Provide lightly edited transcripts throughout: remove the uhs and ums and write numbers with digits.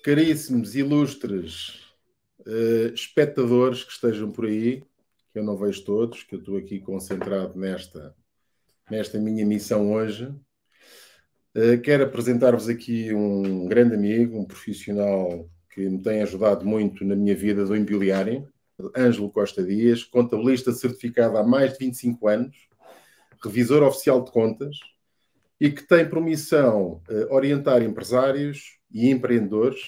Caríssimos, ilustres espectadores que estejam por aí, que eu não vejo todos, que eu estou aqui concentrado nesta minha missão hoje. Quero apresentar-vos aqui um grande amigo, um profissional que me tem ajudado muito na minha vida do imobiliário, Ângelo Costa Dias, contabilista certificado há mais de 25 anos, revisor oficial de contas e que tem por missão orientar empresários e empreendedores,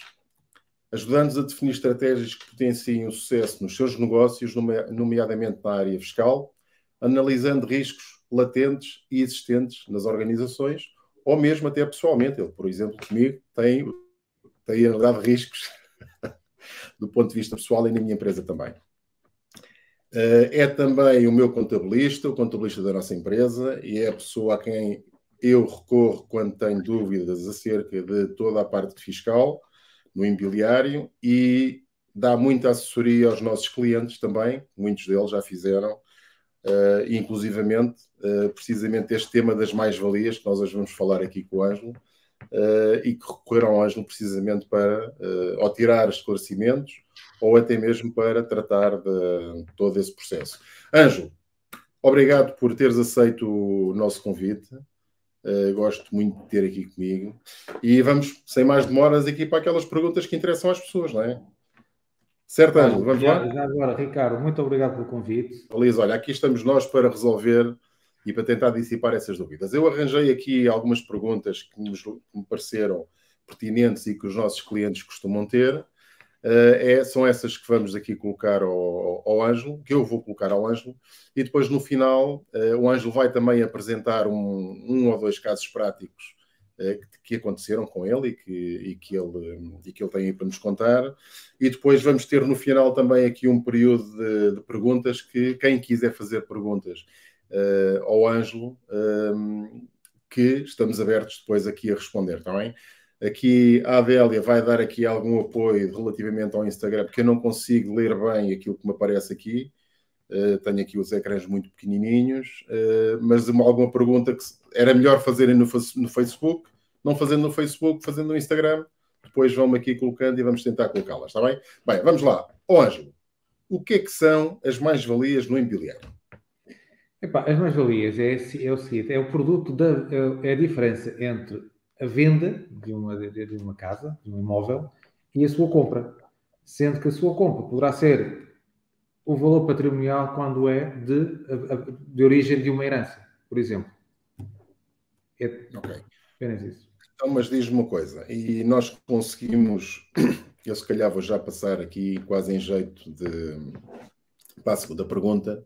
ajudando-nos a definir estratégias que potenciem o sucesso nos seus negócios, nomeadamente na área fiscal, analisando riscos latentes e existentes nas organizações, ou mesmo até pessoalmente. Ele, por exemplo, comigo, tem analisado riscos do ponto de vista pessoal e na minha empresa também. É também o meu contabilista, o contabilista da nossa empresa, e é a pessoa a quem eu recorro quando tenho dúvidas acerca de toda a parte fiscal no imobiliário e dá muita assessoria aos nossos clientes também, muitos deles já fizeram, inclusivamente, precisamente este tema das mais-valias, que nós hoje vamos falar aqui com o Ângelo, e que recorreram ao Ângelo precisamente para ou tirar esclarecimentos ou até mesmo para tratar de todo esse processo. Ângelo, obrigado por teres aceito o nosso convite. Gosto muito de ter aqui comigo. E vamos, sem mais demoras, aqui para aquelas perguntas que interessam às pessoas, não é? Certo, Ângelo? Vamos lá? Já agora, Ricardo, muito obrigado pelo convite. Aliás, olha, aqui estamos nós para resolver e para tentar dissipar essas dúvidas. Eu arranjei aqui algumas perguntas que me pareceram pertinentes e que os nossos clientes costumam ter. São essas que vamos aqui colocar ao Ângelo, que eu vou colocar ao Ângelo, e depois no final o Ângelo vai também apresentar um ou dois casos práticos que aconteceram com ele e que ele tem aí para nos contar, e depois vamos ter no final também aqui um período de perguntas que quem quiser fazer perguntas ao Ângelo, que estamos abertos depois aqui a responder, está bem? Aqui a Adélia vai dar aqui algum apoio relativamente ao Instagram, porque eu não consigo ler bem aquilo que me aparece aqui. Tenho aqui os ecrãs muito pequenininhos, mas alguma pergunta que era melhor fazerem no Facebook, não fazendo no Facebook, fazendo no Instagram. Depois vão-me aqui colocando e vamos tentar colocá-las, está bem? Bem, vamos lá. Ângelo, o que é que são as mais-valias no imobiliário? As mais-valias é o seguinte, é o produto, é a diferença entre a venda de uma casa, de um imóvel, e a sua compra. Sendo que a sua compra poderá ser o valor patrimonial quando é de origem de uma herança, por exemplo. Ok. Apenas isso. Então, mas diz-me uma coisa, e nós conseguimos, eu se calhar vou já passar aqui quase em jeito para a segunda pergunta,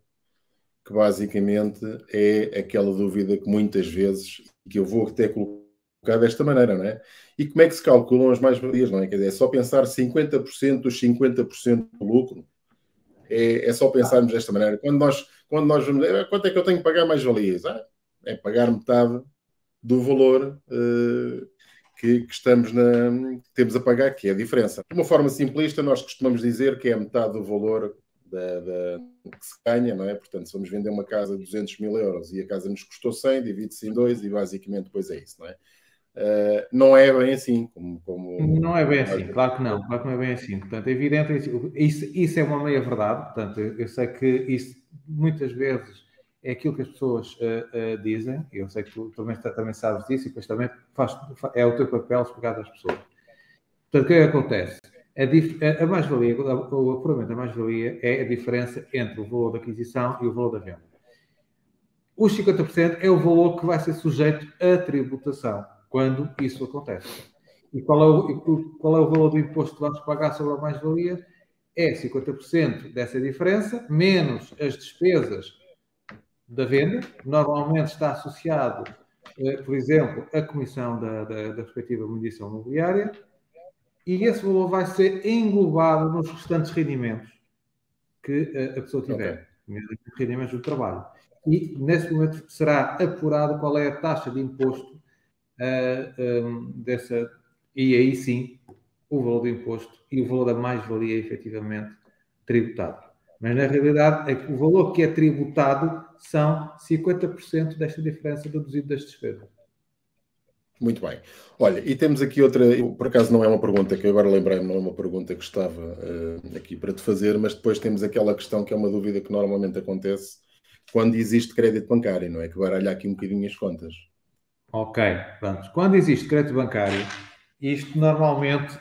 que basicamente é aquela dúvida que muitas vezes, que eu vou até colocar desta maneira, não é? E como é que se calculam as mais-valias, não é? Quer dizer, é só pensar 50% dos 50% do lucro? É só pensarmos desta maneira. Quando nós vamos... Quanto é que eu tenho que pagar mais-valias? É pagar metade do valor que temos a pagar, que é a diferença. De uma forma simplista, nós costumamos dizer que é metade do valor que se ganha, não é? Portanto, se vamos vender uma casa de 200 mil euros e a casa nos custou 100, divide-se em dois e basicamente depois é isso, não é? Não é bem assim. Não é bem assim, claro que não é bem assim. Portanto, é evidente, isso é uma meia-verdade. Portanto, eu sei que isso muitas vezes é aquilo que as pessoas dizem, e eu sei que tu também sabes disso, e depois também é o teu papel explicar às pessoas. Portanto, o que é que acontece? A mais-valia, o apuramento da mais-valia é a diferença entre o valor da aquisição e o valor da venda. Os 50% é o valor que vai ser sujeito à tributação, quando isso acontece. E qual é o valor do imposto que vamos pagar sobre a mais-valia? É 50% dessa diferença, menos as despesas da venda. Normalmente está associado, por exemplo, à comissão da respectiva mediação imobiliária, e esse valor vai ser englobado nos restantes rendimentos que a pessoa tiver, rendimentos do trabalho. E, nesse momento, será apurado qual é a taxa de imposto dessa... E aí, sim, o valor do imposto e o valor da mais-valia efetivamente tributado. Mas, na realidade, o valor que é tributado são 50% desta diferença deduzido das despesas. Muito bem. Olha, e temos aqui outra, por acaso não é uma pergunta que eu agora lembrei-me, não é uma pergunta que estava aqui para te fazer, mas depois temos aquela questão que é uma dúvida que normalmente acontece quando existe crédito bancário, não é? Que baralha aqui um bocadinho as contas. Ok, pronto. Quando existe crédito bancário, isto normalmente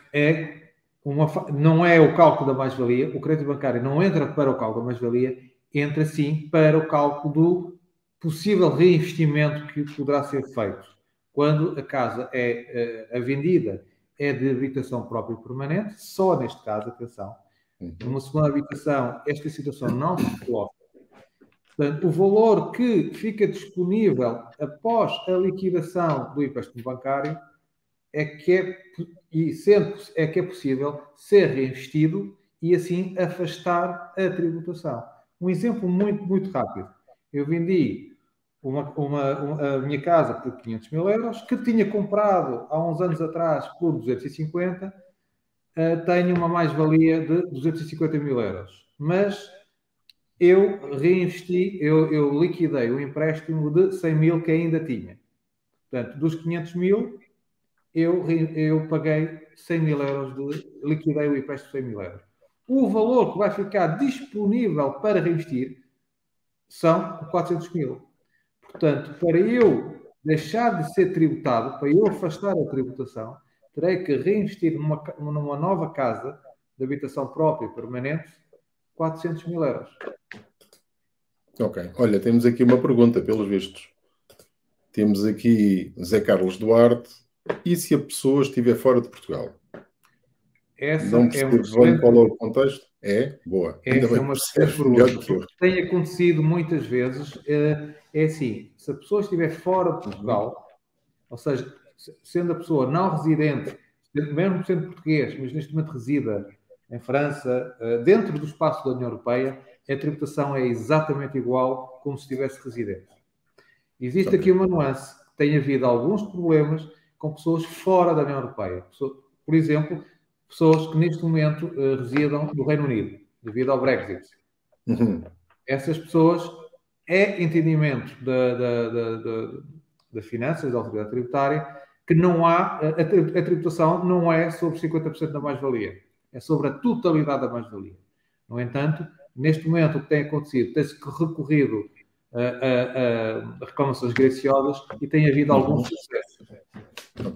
não é o cálculo da mais-valia. O crédito bancário não entra para o cálculo da mais-valia, entra sim para o cálculo do possível reinvestimento que poderá ser feito. Quando a casa a vendida é de habitação própria e permanente, só neste caso, atenção, numa segunda habitação, esta situação não se coloca. Portanto, o valor que fica disponível após a liquidação do empréstimo bancário é que é possível ser reinvestido e assim afastar a tributação. Um exemplo muito, muito rápido. Eu vendi a minha casa por 500 mil euros, que tinha comprado há uns anos atrás por 250, tenho uma mais-valia de 250 mil euros. Mas eu reinvesti, eu liquidei o empréstimo de 100 mil que ainda tinha. Portanto, dos 500 mil, eu paguei 100 mil euros, liquidei o empréstimo de 100 mil euros. O valor que vai ficar disponível para reinvestir são 400 mil. Portanto, para eu deixar de ser tributado, para eu afastar a tributação, terei que reinvestir numa nova casa de habitação própria e permanente 400 mil euros. Ok. Olha, temos aqui uma pergunta, pelos vistos. Temos aqui Zé Carlos Duarte. E se a pessoa estiver fora de Portugal? Não percebo bem qual é o contexto. É? Boa. Ainda bem que percebes melhor do que eu. Tem acontecido muitas vezes. É assim, se a pessoa estiver fora de Portugal, ou seja, sendo a pessoa não residente, mesmo sendo português, mas neste momento resida em França, dentro do espaço da União Europeia, a tributação é exatamente igual como se estivesse residente. Existe aqui uma nuance. Tem havido alguns problemas com pessoas fora da União Europeia. Por exemplo, pessoas que neste momento residam no Reino Unido, devido ao Brexit. Essas pessoas, é entendimento das finanças, da autoridade tributária, que não há, a tributação não é sobre 50% da mais-valia, é sobre a totalidade da mais-valia. No entanto, neste momento o que tem acontecido, tem-se recorrido a reclamações graciosas e tem havido alguns sucessos.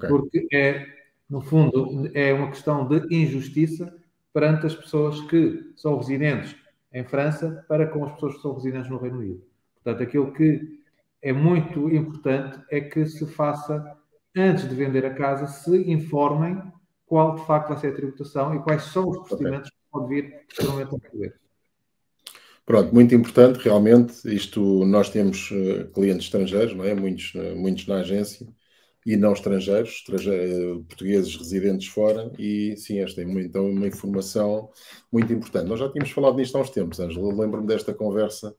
Porque, no fundo, é uma questão de injustiça perante as pessoas que são residentes em França para com as pessoas que são residentes no Reino Unido. Portanto, aquilo que é muito importante é que se faça, antes de vender a casa, se informem qual de facto vai ser a tributação e quais são os procedimentos que podem vir posteriormente a poder. Pronto, muito importante, realmente. Isto, nós temos clientes estrangeiros, não é? Muitos na agência, e não estrangeiros, portugueses residentes fora, e sim, esta é então uma informação muito importante. Nós já tínhamos falado nisto há uns tempos, Ângelo. Lembro-me desta conversa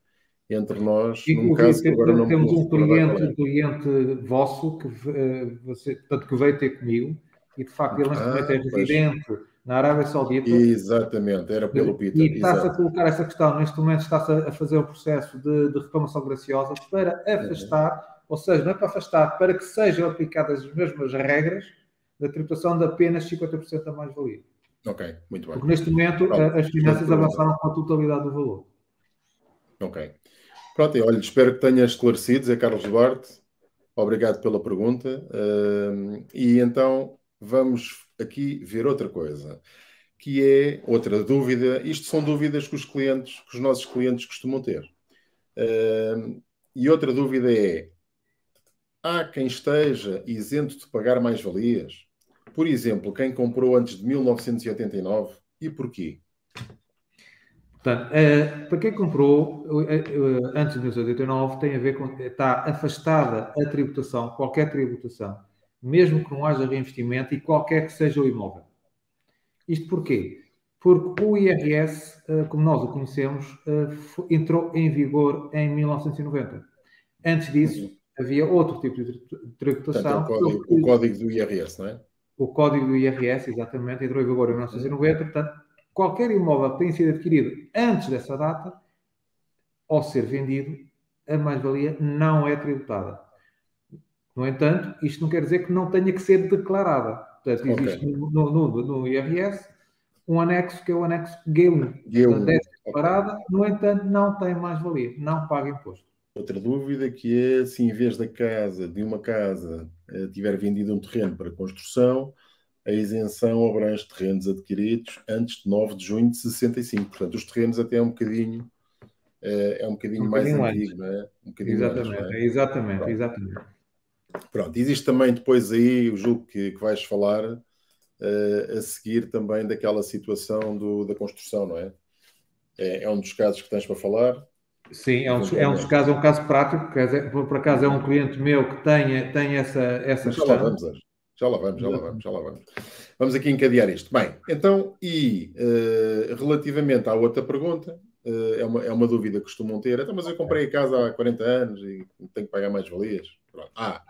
entre nós, num caso que agora não temos um cliente vosso que veio ter comigo, e de facto ele neste momento é residente na Arábia Saudita. Exatamente, era pelo Peter. E está-se a colocar essa questão, neste momento está-se a fazer o processo de reclamação graciosa para afastar, ou seja, não é para afastar, para que sejam aplicadas as mesmas regras da tributação de apenas 50% da mais-valia. Ok, muito bem. Porque neste momento as finanças avançaram com a totalidade do valor. Ok. Pronto, olha, espero que tenha esclarecido, Zé Carlos Duarte. Obrigado pela pergunta. E então vamos aqui ver outra coisa, que é outra dúvida. Isto são dúvidas que os nossos clientes costumam ter. E outra dúvida é: há quem esteja isento de pagar mais-valias? Por exemplo, quem comprou antes de 1989, e porquê? Portanto, para quem comprou antes de 1989, tem a ver com está afastada a tributação, qualquer tributação, mesmo que não haja reinvestimento e qualquer que seja o imóvel. Isto porquê? Porque o IRS, como nós o conhecemos, entrou em vigor em 1990. Antes disso, havia outro tipo de tributação. Portanto, o código do IRS, não é? O código do IRS, exatamente, entrou em vigor em 1990. Portanto, qualquer imóvel que tenha sido adquirido antes dessa data, ao ser vendido, a mais-valia não é tributada. No entanto, isto não quer dizer que não tenha que ser declarada. Portanto, existe no IRS um anexo que é o anexo G1. Portanto, é declarada, no entanto, não tem mais-valia, não paga imposto. Outra dúvida que é se em vez de uma casa, tiver vendido um terreno para construção, a isenção abrange terrenos adquiridos antes de 9 de junho de 65. Portanto, os terrenos até é um bocadinho mais antigo, não é? Um bocadinho exatamente, antes, não é? Exatamente. Pronto, existe também depois aí, eu julgo que vais falar a seguir também daquela situação da construção, não é? É um dos casos que tens para falar. Sim, é um caso prático, por acaso é um cliente meu que tem essa questão. Já lá vamos. Vamos aqui encadear isto. Bem, então, relativamente à outra pergunta, é uma dúvida que costumam ter. Então, mas eu comprei a casa há 40 anos e tenho que pagar mais-valias.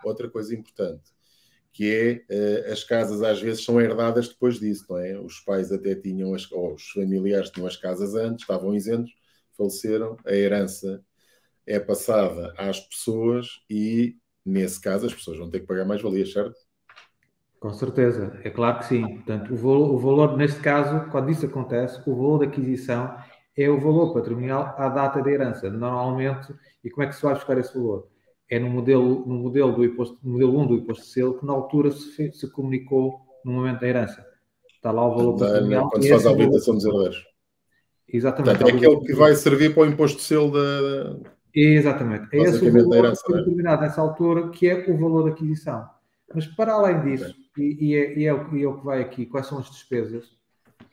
Outra coisa importante, que é as casas às vezes são herdadas depois disso, não é? Os pais até tinham, ou os familiares tinham as casas antes, estavam isentos, faleceram, a herança é passada às pessoas e, nesse caso, as pessoas vão ter que pagar mais-valias, certo? Com certeza, é claro que sim. Portanto, o valor, neste caso, quando isso acontece, o valor da aquisição é o valor patrimonial à data da herança. Normalmente, e como é que se vai buscar esse valor? É no modelo do imposto, modelo 1 do imposto de selo, que na altura se comunicou no momento da herança. Está lá o valor patrimonial. Quando se faz a habilitação dos herdeiros. Exatamente. Portanto, é aquele que vai servir para o imposto de selo da... Exatamente. É esse o valor da herança, que foi determinado nessa altura, que é o valor da aquisição. Mas, para além disso, e é o que vai aqui, quais são as despesas?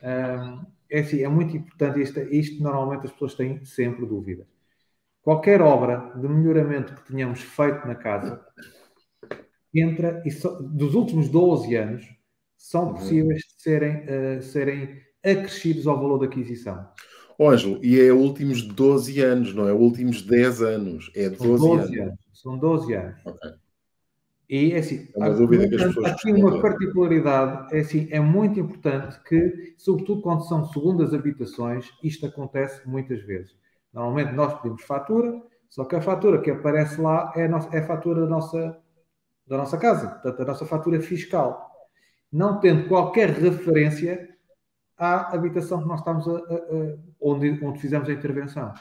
É assim, é muito importante, isto normalmente as pessoas têm sempre dúvidas. Qualquer obra de melhoramento que tenhamos feito na casa, dos últimos 12 anos, são possíveis de serem acrescidos ao valor da aquisição. Ângelo, e é últimos 12 anos, não é últimos 10 anos, é 12 anos. São 12 anos. Okay. E é assim, é uma dúvida que as pessoas aqui uma particularidade, é muito importante que, sobretudo quando são segundas habitações, isto acontece muitas vezes. Normalmente nós pedimos fatura, só que a fatura que aparece lá é a fatura da nossa casa, portanto, a nossa fatura fiscal. Não tendo qualquer referência à habitação que nós estamos onde fizemos a intervenção.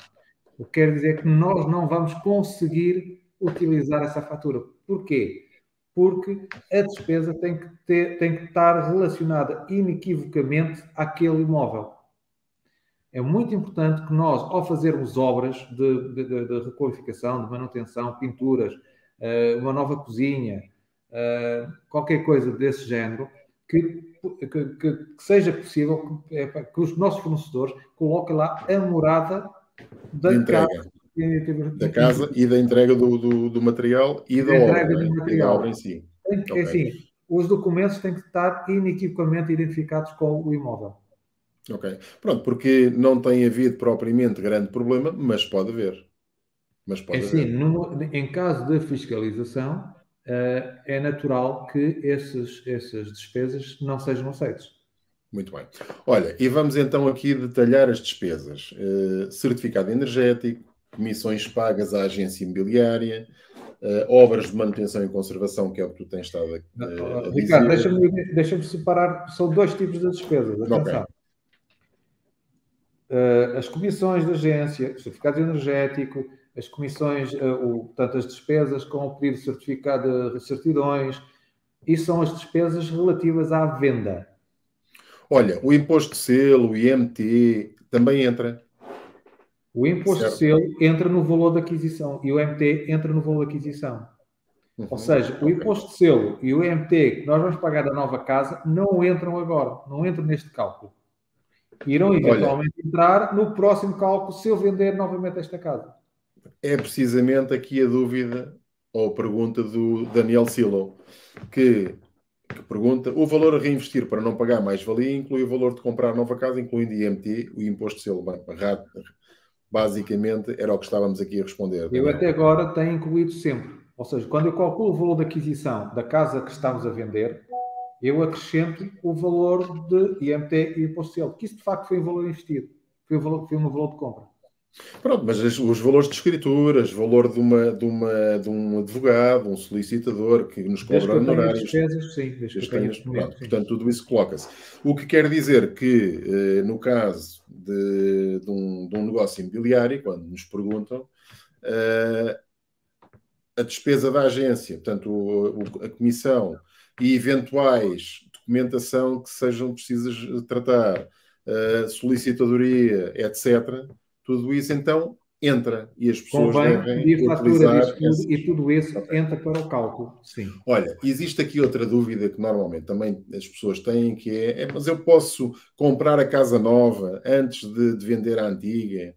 O que quer dizer que nós não vamos conseguir utilizar essa fatura. Porquê? Porque a despesa tem que estar relacionada inequivocamente àquele imóvel. É muito importante que nós, ao fazermos obras de requalificação, de manutenção, pinturas, uma nova cozinha, qualquer coisa desse género, que seja possível que os nossos fornecedores coloquem lá a morada da casa e da entrega do material e da obra em si. Assim, os documentos têm que estar inequivocamente identificados com o imóvel. Ok. Pronto, porque não tem havido propriamente grande problema, mas pode haver. Em caso de fiscalização, é natural que essas despesas não sejam aceitas. Muito bem. Olha, e vamos então aqui detalhar as despesas. Certificado energético, comissões pagas à agência imobiliária, obras de manutenção e conservação, que é o que tu tens estado a Ricardo, deixa-me separar, são dois tipos de despesas. Atenção. As comissões de agência, o certificado energético, as comissões, portanto, as despesas com o pedido de certificado de certidões, isso são as despesas relativas à venda. Olha, o imposto de selo, o IMT, também entra. O imposto de selo entra no valor da aquisição e o IMT entra no valor da aquisição. Ou seja, o imposto de selo e o IMT que nós vamos pagar da nova casa não entram agora, não entram neste cálculo. Irão eventualmente entrar no próximo cálculo se eu vender novamente esta casa. É precisamente aqui a dúvida ou a pergunta do Daniel Silo, que pergunta: o valor a reinvestir para não pagar mais-valia inclui o valor de comprar nova casa, incluindo IMT, o imposto de selo. Basicamente, era o que estávamos aqui a responder. Eu até agora tenho incluído sempre. Ou seja, quando eu calculo o valor da aquisição da casa que estamos a vender, eu acrescento o valor de IMT e imposto de selo, que isso de facto foi um valor investido. Foi um valor de compra. Pronto, mas os valores de escrituras, valor de um advogado, um solicitador que nos Desde que cobra eu tenha honorários. despesas, sim. Desde que eu tenha Pronto, documento, sim. portanto, tudo isso coloca-se. O que quer dizer que, no caso de um negócio imobiliário, quando nos perguntam, a despesa da agência, portanto, a comissão e eventuais documentação que sejam precisas tratar, solicitadoria, etc., tudo isso então entra e as pessoas Convém devem pedir fatura utilizar disso tudo e tudo isso entra para o cálculo, sim. Olha, existe aqui outra dúvida que normalmente também as pessoas têm, que mas eu posso comprar a casa nova antes de vender a antiga?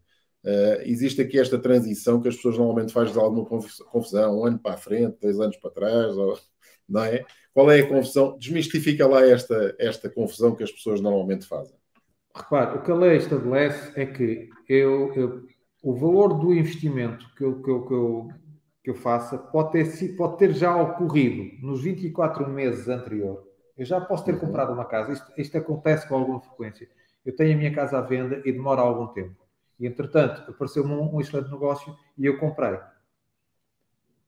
Existe aqui esta transição que as pessoas normalmente fazem alguma confusão, um ano para a frente, 2 anos para trás, não é? Qual é a confusão? Desmistifica lá esta confusão que as pessoas normalmente fazem. Repare, o que a lei estabelece é que o valor do investimento que eu faça pode ter já ocorrido nos 24 meses anteriores. Eu já posso ter comprado uma casa. Isto acontece com alguma frequência. Eu tenho a minha casa à venda e demora algum tempo. E, entretanto, apareceu-me um excelente negócio e eu comprei.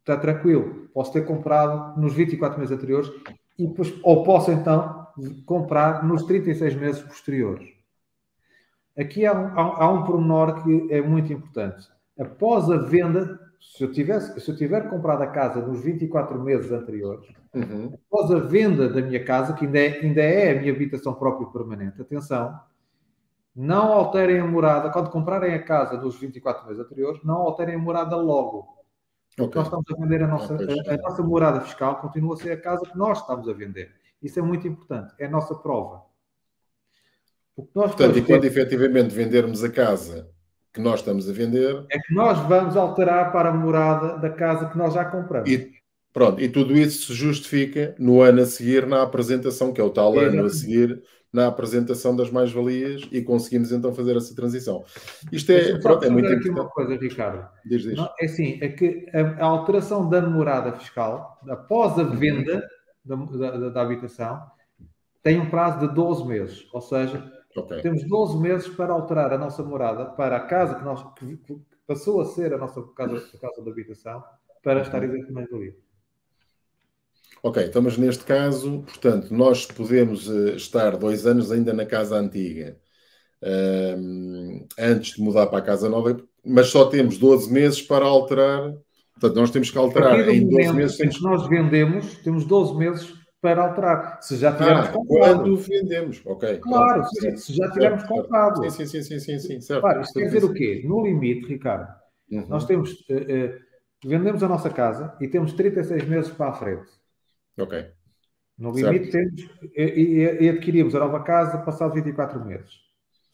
Está tranquilo. Posso ter comprado nos 24 meses anteriores e depois, ou posso, então, comprar nos 36 meses posteriores. Aqui há um pormenor que é muito importante. Após a venda, se eu tiver comprado a casa nos 24 meses anteriores, após a venda da minha casa, que ainda é a minha habitação própria permanente, atenção, não alterem a morada. Quando comprarem a casa dos 24 meses anteriores, não alterem a morada logo. Porque nós estamos a vender a nossa morada fiscal, continua a ser a casa que nós estamos a vender. Isso é muito importante. É a nossa prova. Portanto, e quando efetivamente vendermos a casa que nós estamos a vender... É que nós vamos alterar para a morada da casa que nós já compramos. Pronto, e tudo isso se justifica no ano a seguir na apresentação, que é o tal ano a seguir, na apresentação das mais-valias, e conseguimos então fazer essa transição. Isto é, pronto, é muito importante. Aqui uma coisa, Ricardo. Diz. É assim, é que a alteração da morada fiscal, após a venda da habitação, tem um prazo de 12 meses. Ou seja, temos 12 meses para alterar a nossa morada para a casa que passou a ser a nossa casa de habitação, para estar isento de mais-valia. Ok, então, mas neste caso, portanto, nós podemos estar 2 anos ainda na casa antiga, antes de mudar para a casa nova, mas só temos 12 meses para alterar. Portanto, nós temos que alterar em 12 meses. Em que nós vendemos, temos 12 meses para alterar. Se já tivermos comprado. Quando vendemos, ok. Claro, se já tivermos comprado. Sim, certo. Claro, isto quer dizer o quê? No limite, Ricardo, nós temos... vendemos a nossa casa e temos 36 meses para a frente. Ok. No limite, temos... E adquirimos a nova casa passados 24 meses.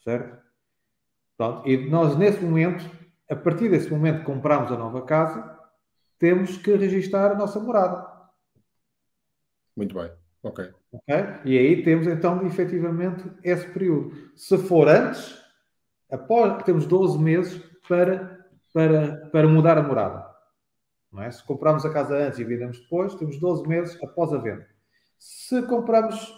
Certo? Pronto. E nós, nesse momento, a partir desse momento que compramos a nova casa, temos que registrar a nossa morada. Muito bem. Ok. E aí temos, então, efetivamente, esse período. Se for antes, temos 12 meses para mudar a morada. Não é? Se compramos a casa antes e vendemos depois, temos 12 meses após a venda. Se compramos,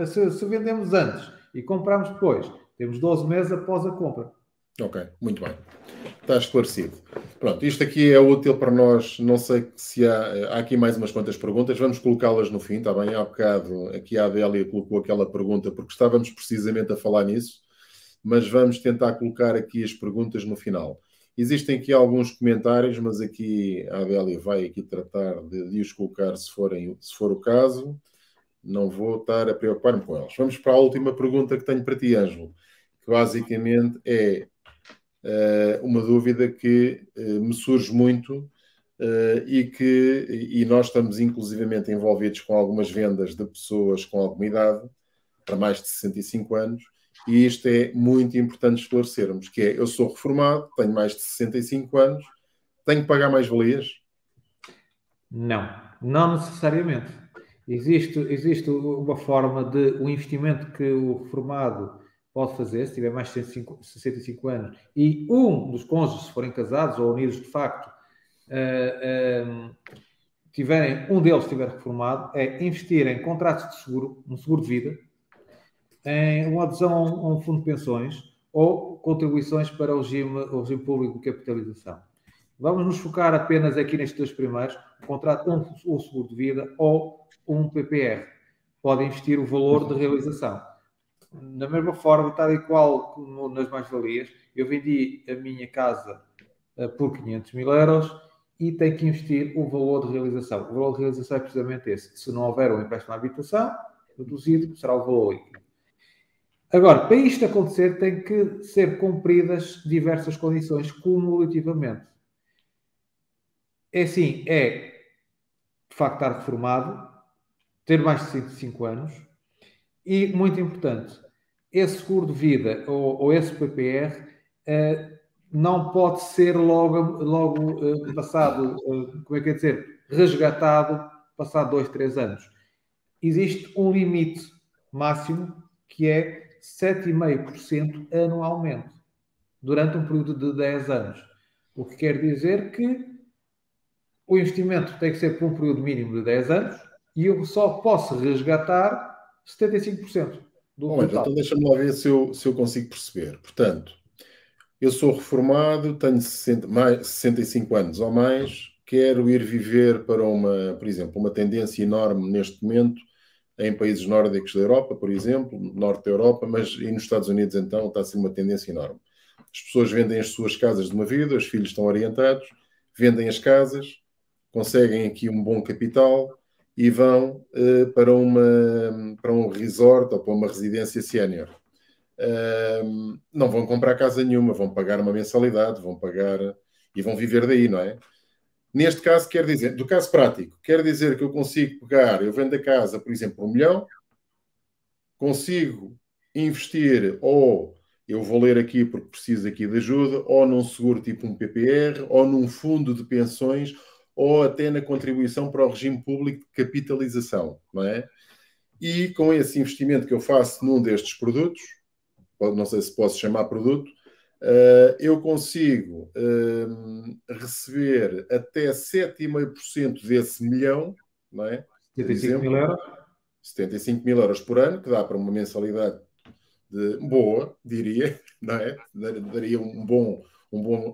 se vendemos antes e compramos depois, temos 12 meses após a compra. Ok, muito bem. Está esclarecido. Pronto, isto aqui é útil para nós. Não sei se há aqui mais umas quantas perguntas. Vamos colocá-las no fim, está bem? Há bocado aqui a Adélia colocou aquela pergunta porque estávamos precisamente a falar nisso, mas vamos tentar colocar aqui as perguntas no final. Existem aqui alguns comentários, mas aqui a Adélia vai aqui tratar de os colocar se for o caso. Não vou estar a preocupar-me com elas. Vamos para a última pergunta que tenho para ti, Ângelo, que basicamente é uma dúvida que me surge muito e nós estamos inclusivamente envolvidos com algumas vendas de pessoas com alguma idade, para mais de 65 anos, e isto é muito importante esclarecermos, que é, eu sou reformado, tenho mais de 65 anos, tenho que pagar mais-valias? Não necessariamente. Existe uma forma de o investimento que o reformado pode fazer, se tiver mais de 65 anos, e um dos cônjuges, se forem casados ou unidos de facto, um deles estiver reformado, é investir em contratos de seguro, um seguro de vida, em uma adesão a um fundo de pensões, ou contribuições para o regime público de capitalização. Vamos nos focar apenas aqui nestes dois primeiros, um contrato, um seguro de vida ou um PPR. Pode investir o valor de realização. Da mesma forma, tal e qual como nas mais-valias, eu vendi a minha casa por 500 mil euros e tenho que investir o valor de realização. O valor de realização é precisamente esse. Se não houver um empréstimo à habitação, reduzido será o valor líquido. Agora, para isto acontecer, tem que ser cumpridas diversas condições cumulativamente. É assim, de facto estar reformado, ter mais de 65 anos e, muito importante, esse seguro de vida ou esse PPR não pode ser logo passado, como é que é dizer, resgatado passado 2, 3 anos. Existe um limite máximo que é 7,5% anualmente, durante um período de 10 anos. O que quer dizer que o investimento tem que ser por um período mínimo de 10 anos e eu só posso resgatar 75% do Bom, total. então deixa-me lá ver se eu consigo perceber. Portanto, eu sou reformado, tenho 65 anos ou mais, quero ir viver para por exemplo, uma tendência enorme neste momento em países nórdicos da Europa, por exemplo, norte da Europa, mas e nos Estados Unidos então está a ser uma tendência enorme. As pessoas vendem as suas casas de uma vida, os filhos estão orientados, vendem as casas, conseguem aqui um bom capital e vão para um resort ou para uma residência sénior. Não vão comprar casa nenhuma, vão pagar uma mensalidade, vão pagar e vão viver daí, não é? Neste caso, quer dizer, do caso prático, quer dizer que eu consigo pegar, eu vendo a casa, por exemplo, por 1 milhão, consigo investir, ou eu vou ler aqui porque preciso aqui de ajuda, ou num seguro tipo um PPR, ou num fundo de pensões, ou até na contribuição para o regime público de capitalização, não é? E com esse investimento que eu faço num destes produtos, não sei se posso chamar produto, eu consigo receber até 7,5% desse milhão, não é? 75 mil euros. 75 mil euros por ano, que dá para uma mensalidade boa, diria, não é? Daria um bom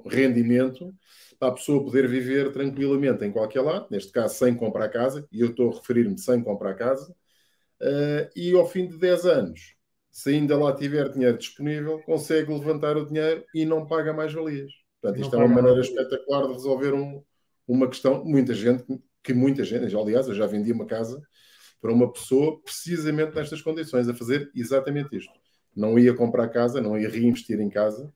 rendimento para a pessoa poder viver tranquilamente em qualquer lado, neste caso sem comprar casa, e eu estou a referir-me sem comprar casa, e ao fim de 10 anos, se ainda lá tiver dinheiro disponível, consegue levantar o dinheiro e não paga mais-valias. Portanto, isto é uma maneira espetacular de resolver uma questão. Muita gente, aliás, eu já vendi uma casa para uma pessoa precisamente nestas condições, a fazer exatamente isto. Não ia comprar casa, não ia reinvestir em casa,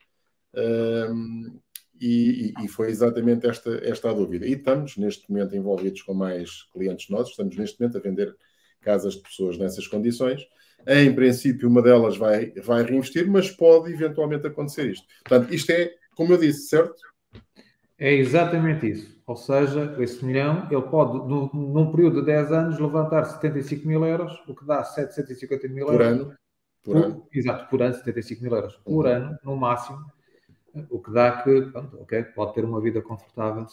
e foi exatamente esta a dúvida. E estamos, neste momento, envolvidos com mais clientes nossos, estamos, neste momento, a vender casas de pessoas nessas condições. Em princípio, uma delas vai reinvestir, mas pode eventualmente acontecer isto. Portanto, isto é, como eu disse, certo? É exatamente isso. Ou seja, esse milhão, ele pode, num período de 10 anos, levantar 75 mil euros, o que dá 750 mil por euros. Ano. Por ano. Exato, por ano, 75 mil euros por ano, no máximo. O que dá que, pronto, ok, pode ter uma vida confortável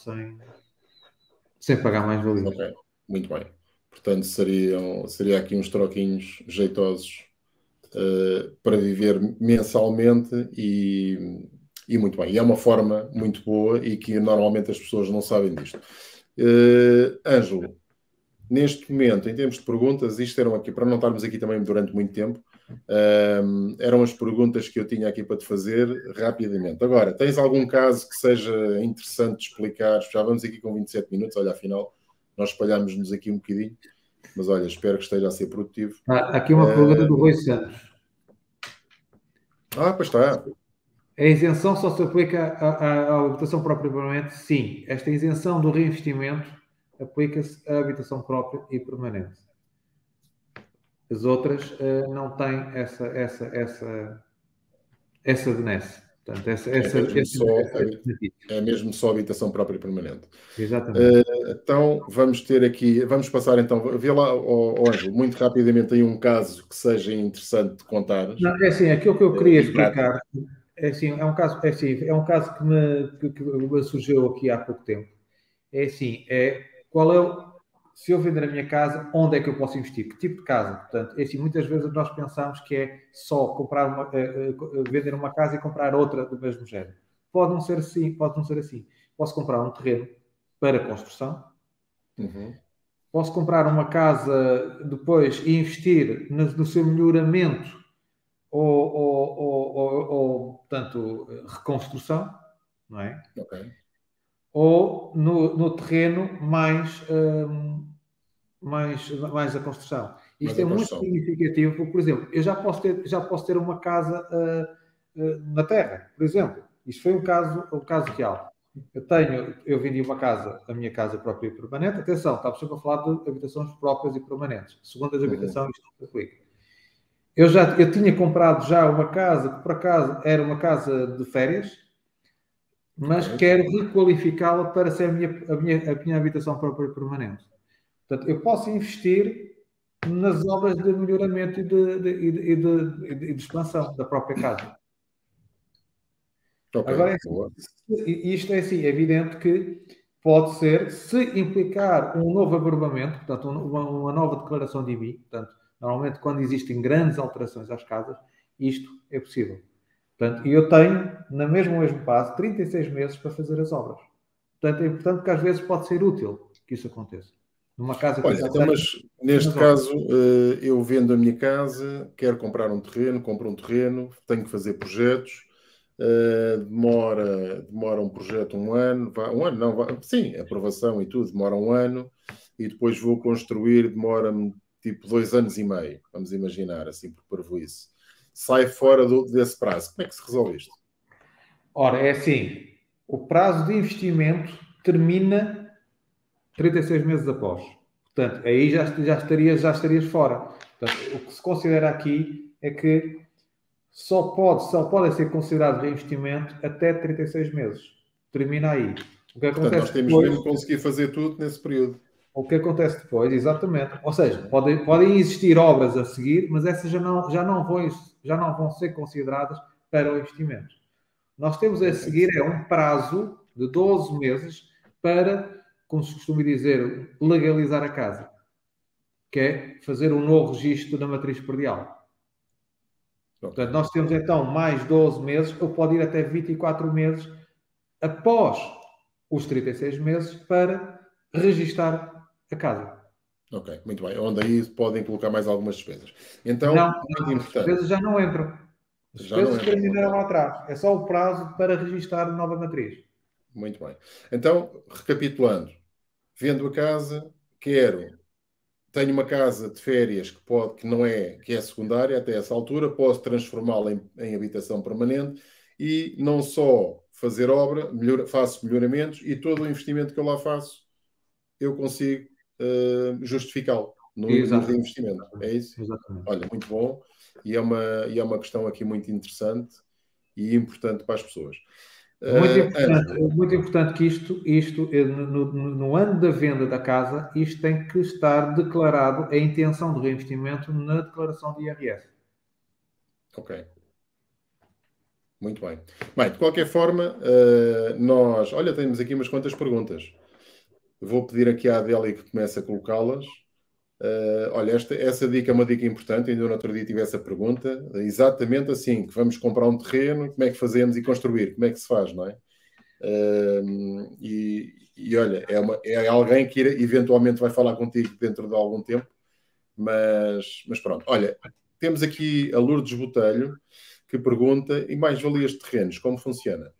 sem pagar mais valias. Ok, muito bem. Portanto, seria aqui uns troquinhos jeitosos para viver mensalmente e muito bem. E é uma forma muito boa e que normalmente as pessoas não sabem disto. Ângelo, neste momento, em termos de perguntas, isto eram aqui, para não estarmos aqui também durante muito tempo, eram as perguntas que eu tinha aqui para te fazer rapidamente. Agora, tens algum caso que seja interessante de explicar? Já vamos aqui com 27 minutos, olha, afinal, nós espalhámos-nos aqui um bocadinho, mas olha, espero que esteja a ser produtivo. Aqui uma pergunta do Rui Santos. Pois está. A isenção só se aplica à habitação própria permanente? Sim. Esta isenção do reinvestimento aplica-se à habitação própria e permanente. As outras não têm essa benesse. Portanto, é mesmo só habitação própria e permanente. Exatamente. Então, vamos passar então, vê lá, Ângelo, muito rapidamente aí um caso que seja interessante de contar. Não, é assim, aquilo que eu queria explicar, é um caso que me surgiu aqui há pouco tempo. É assim, qual é se eu vender a minha casa, onde é que eu posso investir? Que tipo de casa? Portanto, é assim, muitas vezes nós pensamos que é só comprar vender uma casa e comprar outra do mesmo género. Pode não ser assim, pode não ser assim. Posso comprar um terreno para construção. Uhum. Posso comprar uma casa depois e investir no seu melhoramento ou portanto, reconstrução, não é? Ok. Ou no terreno mais a construção. Mas Isto é a muito construção. significativo, porque, por exemplo, eu já posso ter uma casa na terra, por exemplo. Isto foi um caso real. Eu vendi uma casa, a minha casa própria e permanente. Atenção, estamos sempre a falar de habitações próprias e permanentes. Segundas habitação, isto não se aplica. Eu tinha comprado já uma casa, que por acaso era uma casa de férias, mas Ok. quero requalificá-la para ser a minha habitação própria e permanente. Portanto, eu posso investir nas obras de melhoramento e de expansão da própria casa. Ok. Agora, Boa. isto é assim, é evidente que pode ser, se implicar um novo agrupamento, portanto, uma nova declaração de IBI, portanto, normalmente quando existem grandes alterações às casas, isto é possível. Portanto, eu tenho, no mesmo prazo, 36 meses para fazer as obras. Portanto, é importante que às vezes pode ser útil que isso aconteça. Numa casa que eu Olha, já então, tenho, mas neste nas obras. caso, eu vendo a minha casa, quero comprar um terreno, compro um terreno, tenho que fazer projetos, demora um projeto um ano, um ano não, sim, aprovação e tudo, demora um ano, e depois vou construir, demora-me tipo 2 anos e meio, vamos imaginar, assim, por parvoíce. Sai fora desse prazo. Como é que se resolve isto? Ora, é assim, o prazo de investimento termina 36 meses após. Portanto, aí já estarias fora. Portanto, o que se considera aqui é que só pode ser considerado reinvestimento até 36 meses. Termina aí. O que Portanto, nós acontece temos depois, mesmo que conseguir fazer tudo nesse período. exatamente. Ou seja, podem existir obras a seguir, mas essas já não vão ser consideradas para o investimento. Nós temos a seguir um prazo de 12 meses para, como se costuma dizer, legalizar a casa, que é fazer um novo registro na matriz predial. Okay. Portanto, nós temos então mais 12 meses, ou pode ir até 24 meses após os 36 meses para registar a casa. Ok, muito bem. Onde aí podem colocar mais algumas despesas. Então, Não, muito as despesas importante. já não entram. As Já não despesas é. terminaram lá atrás. É só o prazo para registar a nova matriz. Muito bem. Então, recapitulando, vendo a casa, tenho uma casa de férias que não é, que é secundária até essa altura, posso transformá-la em habitação permanente e não só fazer obra, faço melhoramentos e todo o investimento que eu lá faço, eu consigo justificá-lo no Exatamente. reinvestimento. É isso? Exatamente. Olha, muito bom. E é uma questão aqui muito interessante e importante para as pessoas. Muito importante que isto no ano da venda da casa, isto tem que estar declarado a intenção de reinvestimento na declaração de IRS. Ok. Muito bem. Bem, de qualquer forma, olha, temos aqui umas quantas perguntas. Vou pedir aqui à Adélia que comece a colocá-las. Olha, essa dica é uma dica importante. Ainda no outro dia tive essa pergunta. Exatamente assim, que vamos comprar um terreno, como é que fazemos e construir? Como é que se faz, não é? Olha, é alguém que eventualmente vai falar contigo dentro de algum tempo, mas pronto. Olha, temos aqui a Lourdes Botelho que pergunta: e mais-valias de terrenos, como funciona?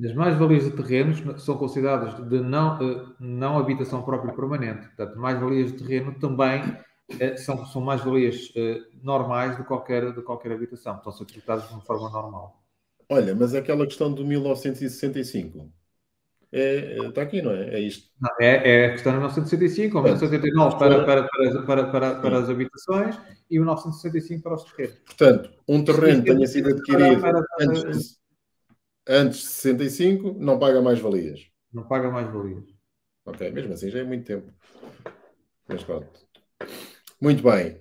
As mais-valias de terrenos são consideradas de não habitação própria permanente. Portanto, mais-valias de terreno também são mais-valias normais de qualquer habitação. Estão a ser tributadas de uma forma normal. Olha, mas aquela questão do 1965 está aqui, não é? É isto. Não, é a questão de 1965 ou 1989 para as habitações e o 1965 para os terrenos. Portanto, um terreno Isto tenha sido adquirido antes de 65, não paga mais-valias. não paga mais-valias. Ok, mesmo assim já é muito tempo. Mas pronto. Muito bem.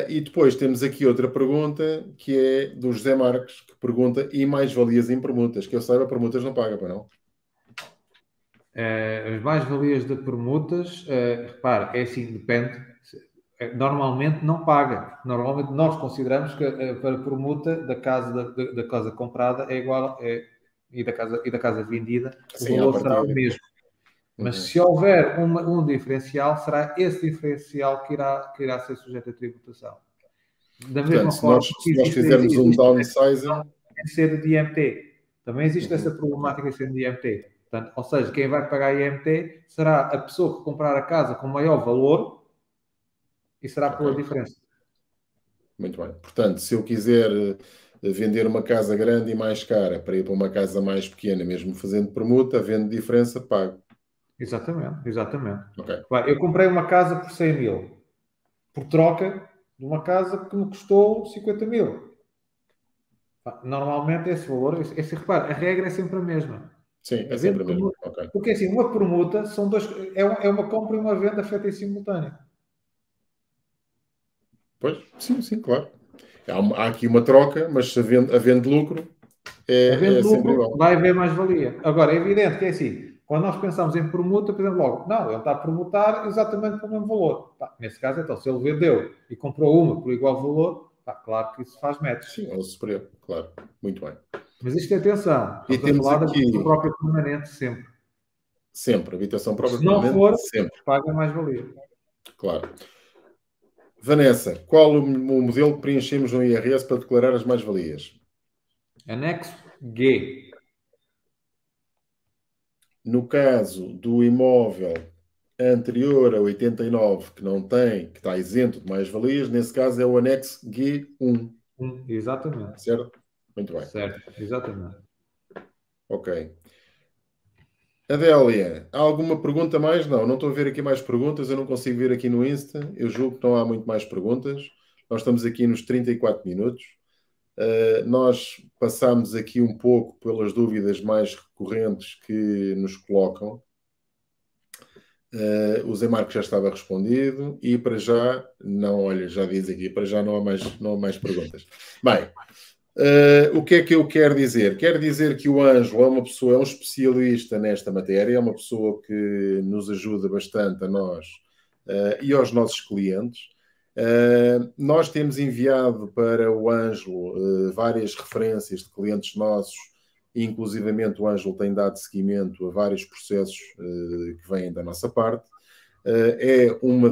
E depois temos aqui outra pergunta que é do José Marques, que pergunta: e mais-valias em permutas? Que eu saiba, permutas não paga, para não? As mais-valias de permutas, repare, é assim, depende. Normalmente não paga. Normalmente nós consideramos que para permuta da casa comprada é igual e da casa vendida, o Sim, à valor será o partida. mesmo. Mas se houver um diferencial, será esse diferencial que irá ser sujeito à tributação. Da mesma Portanto, forma que se nós fizermos um downsizing... tem que ser de IMT. Também existe essa Okay. problemática de ser de IMT. Portanto, ou seja, quem vai pagar IMT será a pessoa que comprar a casa com maior valor e será pela diferença. Muito bem. Portanto, se eu quiser vender uma casa grande e mais cara para ir para uma casa mais pequena, mesmo fazendo permuta, havendo diferença, pago. Exatamente, exatamente. Ok. Eu comprei uma casa por 100 mil, por troca de uma casa que me custou 50 mil. Normalmente esse valor, repare, a regra é sempre a mesma. Sim, é sempre a mesma. Okay. Porque assim, uma permuta são dois, é uma compra e uma venda feita em simultâneo. Pois, sim, claro. Há aqui uma troca, mas se havendo lucro, é Havendo sempre lucro, igual. vai haver mais-valia. Agora, é evidente que é assim, quando nós pensamos em permuta, pensamos logo, não, ele está a permutar exatamente pelo mesmo valor. Nesse caso, então, se ele vendeu e comprou uma por igual valor, claro que isso faz match. Sim, ao superior, claro. Muito bem. Mas isto é atenção, E estamos a temos falar aqui... da própria permanente sempre. Sempre, habitação própria Se não permanente, for, sempre. paga mais-valia. Claro. Vanessa, qual o modelo que preenchemos no IRS para declarar as mais-valias? Anexo G. No caso do imóvel anterior a 89, que não tem, que está isento de mais-valias, nesse caso é o anexo G1. Exatamente. Certo? Muito bem. Certo, exatamente. Ok. Adélia, há alguma pergunta mais? Não estou a ver aqui mais perguntas, eu não consigo ver aqui no Insta. Eu julgo que não há muito mais perguntas. Nós estamos aqui nos 34 minutos. Nós passamos aqui um pouco pelas dúvidas mais recorrentes que nos colocam. O Zé Marcos já estava respondido e para já, não, olha, já diz aqui, para já não há mais perguntas. Bem, o que é que eu quero dizer? Quero dizer que o Ângelo é uma pessoa, é um especialista nesta matéria, é uma pessoa que nos ajuda bastante a nós e aos nossos clientes. Nós temos enviado para o Ângelo várias referências de clientes nossos, e inclusivamente o Ângelo tem dado seguimento a vários processos que vêm da nossa parte. Uma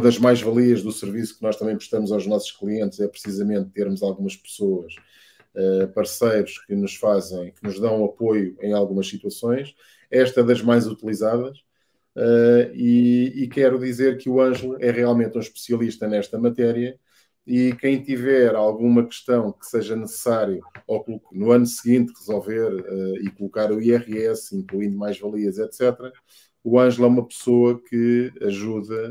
das mais-valias do serviço que nós também prestamos aos nossos clientes, é precisamente termos algumas pessoas, parceiros que nos fazem, que nos dão apoio em algumas situações. Esta é das mais utilizadas. E quero dizer que o Ângelo é realmente um especialista nesta matéria, e quem tiver alguma questão que seja necessário ou no ano seguinte resolver e colocar o IRS, incluindo mais-valias, etc., o Ângelo é uma pessoa que ajuda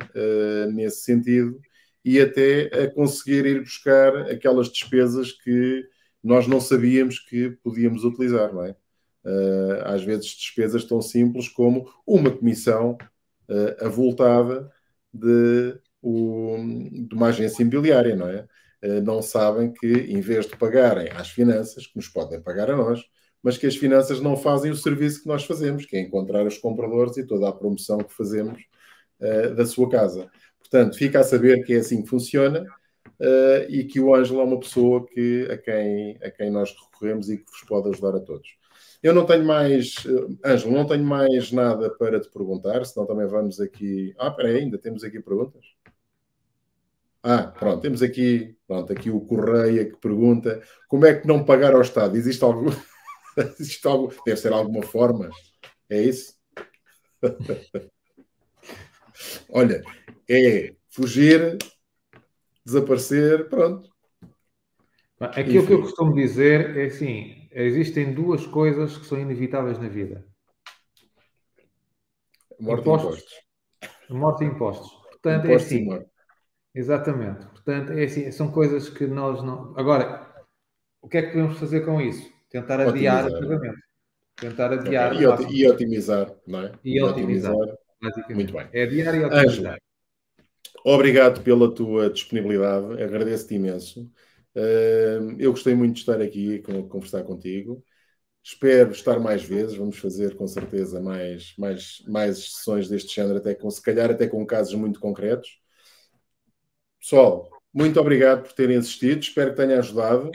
nesse sentido, e até a conseguir ir buscar aquelas despesas que nós não sabíamos que podíamos utilizar, não é? Às vezes despesas tão simples como uma comissão avultada de uma agência imobiliária, não é? Não sabem que, em vez de pagarem às finanças, que nos podem pagar a nós, mas que as finanças não fazem o serviço que nós fazemos, que é encontrar os compradores e toda a promoção que fazemos da sua casa. Portanto, fica a saber que é assim que funciona e que o Ângelo é uma pessoa a quem nós recorremos e que vos pode ajudar a todos. Eu não tenho mais, Ângelo, não tenho mais nada para te perguntar, senão também vamos aqui... espera aí, ainda temos aqui perguntas? Pronto, temos aqui, aqui o Correia que pergunta como é que não pagar ao Estado? Existe algo? Deve ser alguma forma, é isso? Olha, é fugir, desaparecer, pronto. Aquilo que eu costumo dizer é assim, existem duas coisas que são inevitáveis na vida. Morte e impostos. Morte e impostos. Portanto, impostos é assim. Exatamente. Portanto, é assim, são coisas que nós não... Agora, o que é que podemos fazer com isso? Tentar adiar o pagamento. Tentar adiar o máximo. E otimizar, não é? E otimizar, basicamente. Muito bem. É adiar e otimizar. Ângelo, obrigado pela tua disponibilidade, agradeço-te imenso. Eu gostei muito de estar aqui a conversar contigo. Espero estar mais vezes. Vamos fazer com certeza mais sessões deste género, se calhar até com casos muito concretos. Pessoal, muito obrigado por terem assistido. Espero que tenha ajudado.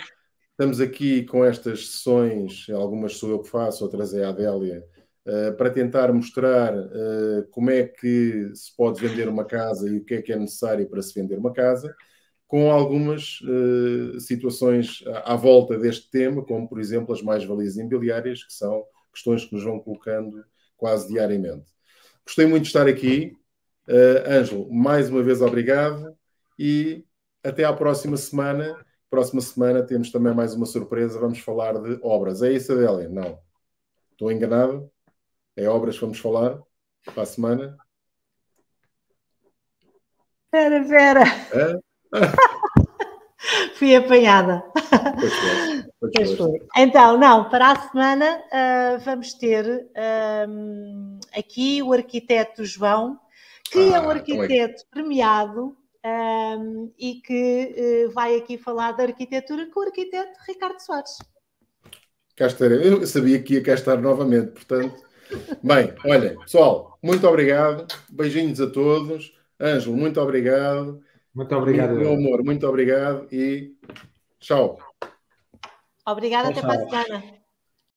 Estamos aqui com estas sessões, algumas sou eu que faço, outras é a Adélia, para tentar mostrar como é que se pode vender uma casa e o que é necessário para se vender uma casa, com algumas situações à volta deste tema, como, por exemplo, as mais-valias imobiliárias, que são questões que nos vão colocando quase diariamente. Gostei muito de estar aqui. Ângelo, mais uma vez obrigado e até à próxima semana. Próxima semana temos também mais uma surpresa, vamos falar de obras. É isso, Adélia? Não. Estou enganado? É obras que vamos falar para a semana? Espera. Fui apanhada. Pois foi. Então, não, para a semana vamos ter aqui o arquiteto João, que é um arquiteto premiado e que vai aqui falar da arquitetura com o arquiteto Ricardo Soares. Cá estarei. Eu sabia que ia cá estar novamente, portanto. Bem, olha, pessoal, muito obrigado. Beijinhos a todos. Ângelo, muito obrigado. Muito obrigado. Meu amor, muito obrigado e tchau. Obrigada, até para a semana.